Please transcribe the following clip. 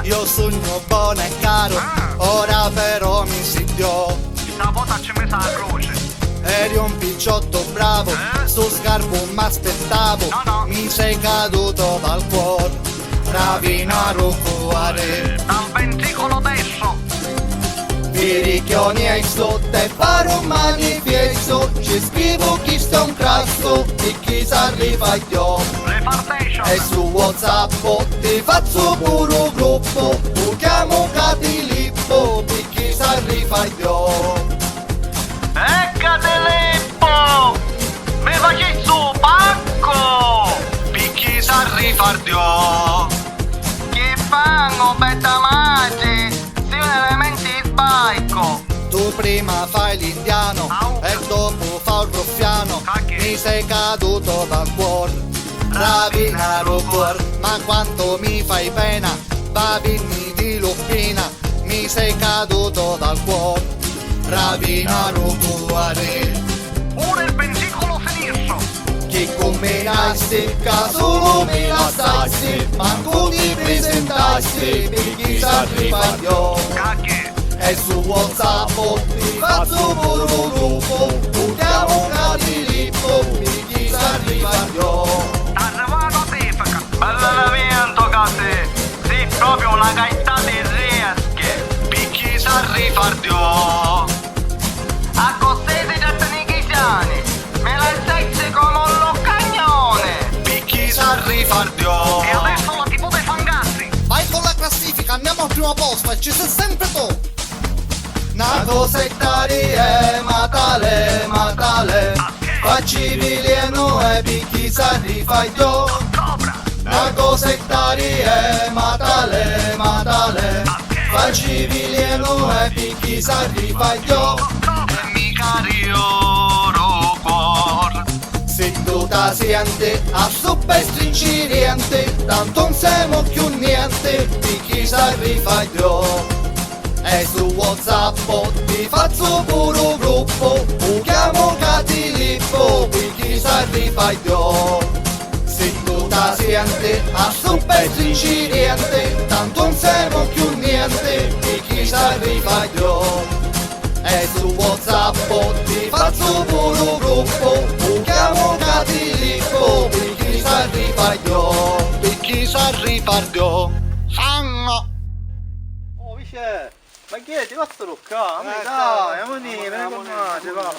io sogno buono e caro, ora però mi insidiò. Questa volta ci messa la croce. Eri un picciotto bravo, sto sgarbo m'aspettavo, No. mi sei caduto dal cuore, ravinaro cuore. Dal ventricolo destro. Pirichioni e sotto e fare un manifesto, ci scrivo chi sta un crasso e chi si arriva io. Repartation. E su WhatsApp ti faccio pure un gruppo, lo chiamo Catilippo e chi si arriva io. Catilippo! Mi facessi un pacco! Picchi si arriva io. Che fanno betta mangi? Si un elemento di sbaico. Tu prima fai l'indiano e dopo fa il ruffiano, mi sei caduto dal cuore, ravinaro cuore, ma quanto mi fai pena, babini di luppina, mi sei caduto dal cuore, ravinaro cuore. Pure il ventricolo sinistro. Chi combinasti, solo me la stassi, manco ti presentassi, per chi si arriva io. Cacchi. E su WhatsApp ti faccio pure un gruppo, lo chiamo Catilippo, per chi si arriva io. Arrivato a Tifica. Bell'elemento cazzi. Sei proprio una gaità di riesche. Per chi si arriva io. A così di gettani chisiani. Me la insegni come un loccagnone. Per chi si arriva io. E adesso la tipo dei fangazzi. Vai con la classifica, andiamo al primo posto e ci sei sempre tu. Una cosetta matale, facci vileno e per chi si arriva io. Cobra. Una cosetta matale, facci vileno e per chi si arriva io. E mi carioro cuor. Se tu ta siente, a sopra e stringiriente, tanto non siamo più niente, per chi si arriva io. E su WhatsApp ti faccio pure un gruppo, lo chiamo Catilippo, per chi si arriva io. Se tu ta siente, a sopra e stringiriente, tanto non siamo più niente, per chi si arriva io. E su WhatsApp ti faccio pure un gruppo, lo chiamo Catilippo, per chi si arriva io. Per chi si arriva io. Sanno. Oh, Vice, ma che è? Ti basta toccare? Dai, amore, vieni con me, va.